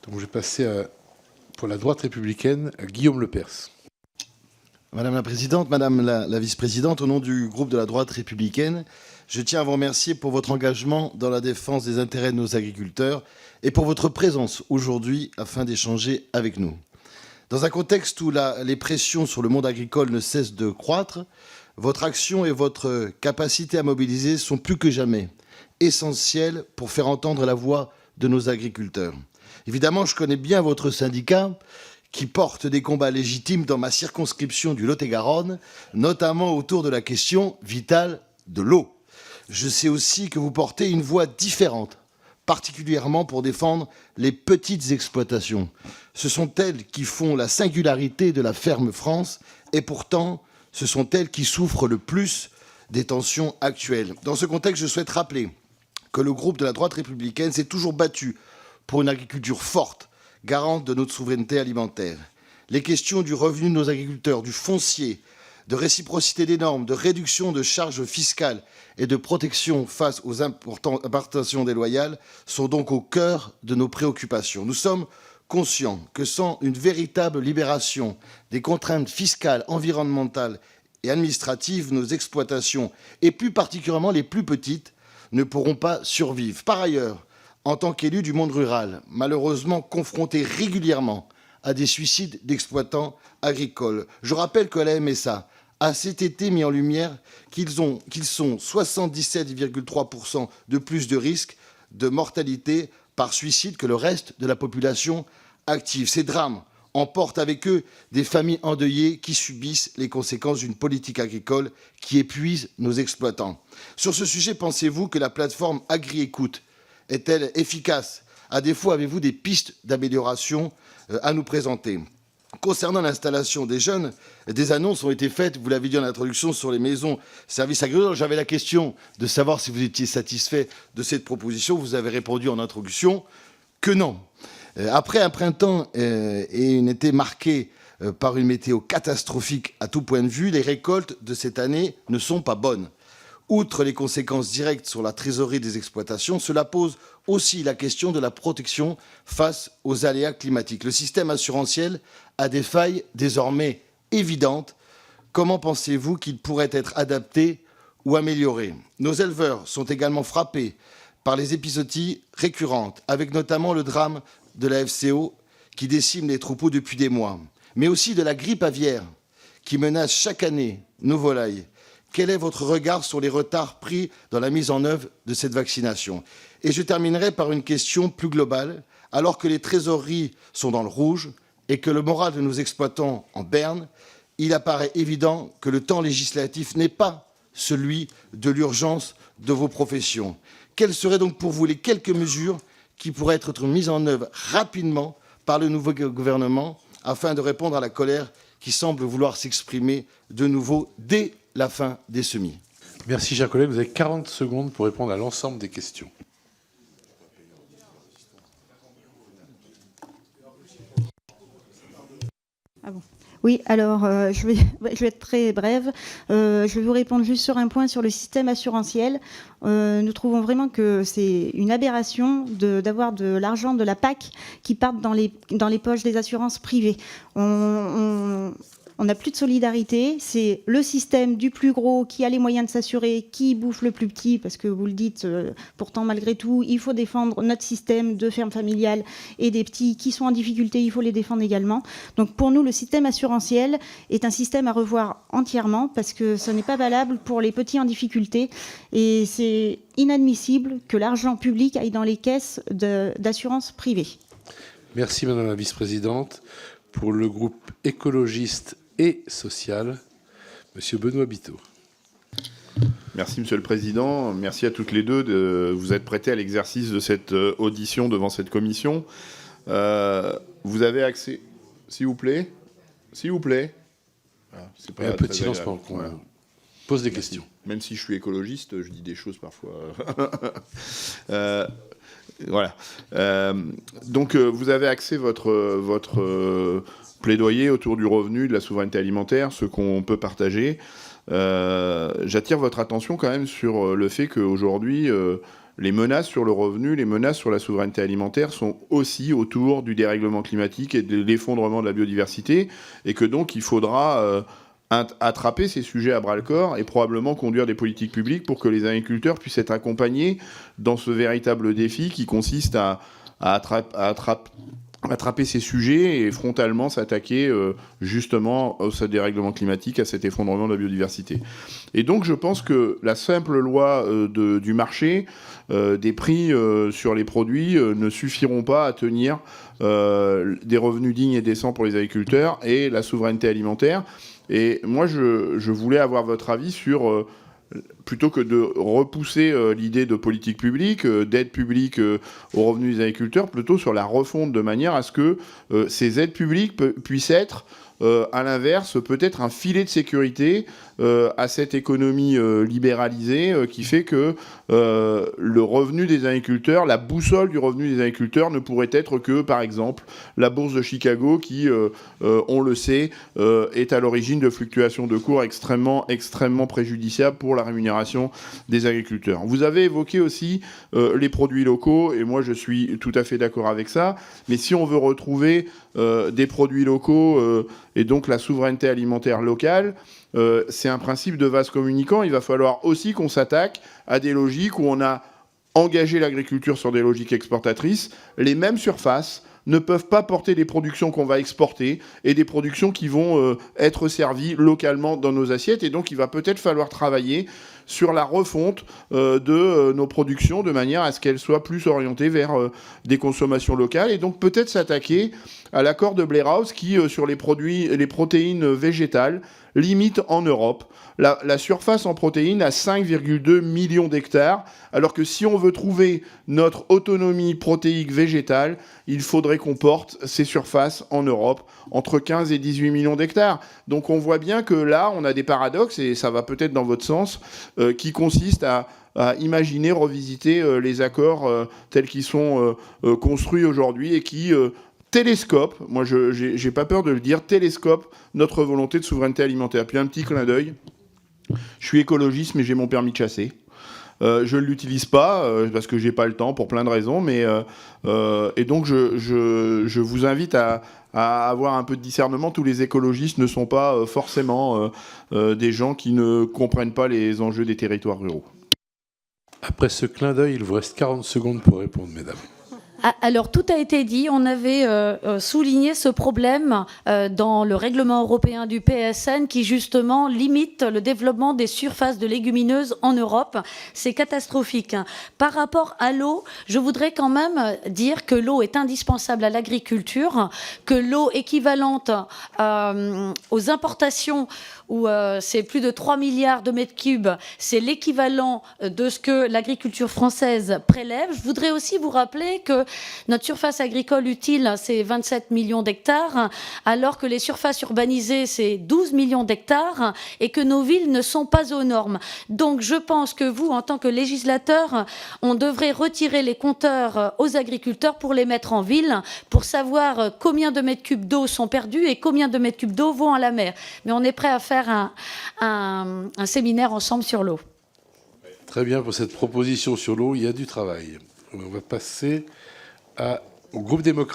Donc je vais passer pour la droite républicaine à Guillaume Lepers. Madame la Présidente, Madame la Vice-Présidente, au nom du groupe de la droite républicaine, je tiens à vous remercier pour votre engagement dans la défense des intérêts de nos agriculteurs et pour votre présence aujourd'hui afin d'échanger avec nous. Dans un contexte où les pressions sur le monde agricole ne cessent de croître, votre action et votre capacité à mobiliser sont plus que jamais essentielles pour faire entendre la voix de nos agriculteurs. Évidemment, je connais bien votre syndicat qui porte des combats légitimes dans ma circonscription du Lot-et-Garonne, notamment autour de la question vitale de l'eau. Je sais aussi que vous portez une voix différente, particulièrement pour défendre les petites exploitations. Ce sont elles qui font la singularité de la ferme France et pourtant, ce sont elles qui souffrent le plus des tensions actuelles. Dans ce contexte, je souhaite rappeler que le groupe de la droite républicaine s'est toujours battu pour une agriculture forte, garante de notre souveraineté alimentaire. Les questions du revenu de nos agriculteurs, du foncier, de réciprocité des normes, de réduction de charges fiscales et de protection face aux importations déloyales sont donc au cœur de nos préoccupations. Nous sommes conscients que sans une véritable libération des contraintes fiscales, environnementales et administratives, nos exploitations, et plus particulièrement les plus petites, ne pourront pas survivre. Par ailleurs, en tant qu'élu du monde rural, malheureusement confronté régulièrement à des suicides d'exploitants agricoles, je rappelle que la MSA a cet été mis en lumière qu'ils sont 77,3% de plus de risques de mortalité par suicide que le reste de la population active. Ces drames emportent avec eux des familles endeuillées qui subissent les conséquences d'une politique agricole qui épuise nos exploitants. Sur ce sujet, pensez-vous que la plateforme AgriÉcoute est-elle efficace? À défaut, avez-vous des pistes d'amélioration à nous présenter? Concernant l'installation des jeunes, des annonces ont été faites, vous l'avez dit en introduction, sur les maisons services agricoles. J'avais la question de savoir si vous étiez satisfait de cette proposition. Vous avez répondu en introduction que non. Après un printemps et une été marqués par une météo catastrophique à tout point de vue, les récoltes de cette année ne sont pas bonnes. Outre les conséquences directes sur la trésorerie des exploitations, cela pose aussi la question de la protection face aux aléas climatiques. Le système assurantiel a des failles désormais évidentes. Comment pensez-vous qu'il pourrait être adapté ou amélioré? Nos éleveurs sont également frappés par les épizooties récurrentes, avec notamment le drame de la FCO qui décime les troupeaux depuis des mois, mais aussi de la grippe aviaire qui menace chaque année nos volailles. Quel est votre regard sur les retards pris dans la mise en œuvre de cette vaccination? Et je terminerai par une question plus globale. Alors que les trésoreries sont dans le rouge et que le moral de nos exploitants en berne, il apparaît évident que le temps législatif n'est pas celui de l'urgence de vos professions. Quelles seraient donc pour vous les quelques mesures qui pourraient être mises en œuvre rapidement par le nouveau gouvernement afin de répondre à la colère qui semble vouloir s'exprimer de nouveau dès la fin des semis? Merci, chers collègues. Vous avez 40 secondes pour répondre à l'ensemble des questions. Ah bon. Oui, alors je vais être très brève. Je vais vous répondre juste sur un point sur le système assurantiel. Nous trouvons vraiment que c'est une aberration d'avoir de l'argent de la PAC qui parte dans les poches des assurances privées. On n'a plus de solidarité, c'est le système du plus gros qui a les moyens de s'assurer, qui bouffe le plus petit, parce que vous le dites, pourtant malgré tout, il faut défendre notre système de ferme familiale et des petits qui sont en difficulté, il faut les défendre également. Donc pour nous, le système assurantiel est un système à revoir entièrement, parce que ce n'est pas valable pour les petits en difficulté, et c'est inadmissible que l'argent public aille dans les caisses d'assurance privée. Merci, Madame la Vice-Présidente. Pour le groupe écologiste et social, Monsieur Benoît Biteau. Merci, Monsieur le Président. Merci à toutes les deux de vous être prêtés à l'exercice de cette audition devant cette commission. Vous avez accès... S'il vous plaît. S'il vous plaît. Ah, c'est pas un peu de silence pendant qu'on pose des questions. Même si je suis écologiste, je dis des choses parfois... Voilà. Donc, vous avez axé votre plaidoyer autour du revenu, de la souveraineté alimentaire, ce qu'on peut partager. J'attire votre attention quand même sur le fait qu'aujourd'hui, les menaces sur le revenu, les menaces sur la souveraineté alimentaire sont aussi autour du dérèglement climatique et de l'effondrement de la biodiversité, et que donc il faudra attraper ces sujets à bras-le-corps et probablement conduire des politiques publiques pour que les agriculteurs puissent être accompagnés dans ce véritable défi qui consiste à attraper ces sujets et frontalement s'attaquer justement au dérèglement climatique, à cet effondrement de la biodiversité. Et donc je pense que la simple loi du marché, des prix sur les produits ne suffiront pas à tenir des revenus dignes et décents pour les agriculteurs et la souveraineté alimentaire. Et moi je voulais avoir votre avis sur... plutôt que de repousser l'idée de politique publique, d'aide publique aux revenus des agriculteurs, plutôt sur la refonte de manière à ce que ces aides publiques puissent être, à l'inverse, peut-être un filet de sécurité à cette économie libéralisée qui fait que le revenu des agriculteurs, la boussole du revenu des agriculteurs ne pourrait être que, par exemple, la bourse de Chicago qui, on le sait, est à l'origine de fluctuations de cours extrêmement préjudiciables pour la rémunération des agriculteurs. Vous avez évoqué aussi les produits locaux, et moi je suis tout à fait d'accord avec ça, mais si on veut retrouver des produits locaux et donc la souveraineté alimentaire locale, c'est un principe de vase communicant. Il va falloir aussi qu'on s'attaque à des logiques où on a engagé l'agriculture sur des logiques exportatrices. Les mêmes surfaces ne peuvent pas porter des productions qu'on va exporter et des productions qui vont être servies localement dans nos assiettes. Et donc, il va peut-être falloir travailler sur la refonte de nos productions de manière à ce qu'elles soient plus orientées vers des consommations locales. Et donc, peut-être s'attaquer à l'accord de Blair House qui, sur les protéines végétales, limite en Europe la surface en protéines à 5,2 millions d'hectares, alors que si on veut trouver notre autonomie protéique végétale, il faudrait qu'on porte ces surfaces en Europe entre 15 et 18 millions d'hectares. Donc on voit bien que là, on a des paradoxes, et ça va peut-être dans votre sens, qui consistent à imaginer, revisiter les accords tels qu'ils sont construits aujourd'hui et qui... télescope, moi j'ai pas peur de le dire, télescope notre volonté de souveraineté alimentaire. Puis un petit clin d'œil, je suis écologiste mais j'ai mon permis de chasser. Je ne l'utilise pas parce que j'ai pas le temps pour plein de raisons, mais et donc je vous invite à avoir un peu de discernement. Tous les écologistes ne sont pas forcément des gens qui ne comprennent pas les enjeux des territoires ruraux. Après ce clin d'œil, il vous reste 40 secondes pour répondre, mesdames. Alors, tout a été dit. On avait souligné ce problème dans le règlement européen du PSN qui, justement, limite le développement des surfaces de légumineuses en Europe. C'est catastrophique. Par rapport à l'eau, je voudrais quand même dire que l'eau est indispensable à l'agriculture, que l'eau équivalente aux importations où c'est plus de 3 milliards de mètres cubes, c'est l'équivalent de ce que l'agriculture française prélève. Je voudrais aussi vous rappeler que notre surface agricole utile, c'est 27 millions d'hectares, alors que les surfaces urbanisées, c'est 12 millions d'hectares, et que nos villes ne sont pas aux normes. Donc je pense que vous, en tant que législateur, on devrait retirer les compteurs aux agriculteurs pour les mettre en ville, pour savoir combien de mètres cubes d'eau sont perdus et combien de mètres cubes d'eau vont à la mer. Mais on est prêt à faire un séminaire ensemble sur l'eau. Très bien, pour cette proposition sur l'eau, il y a du travail. On va passer au groupe démocratique.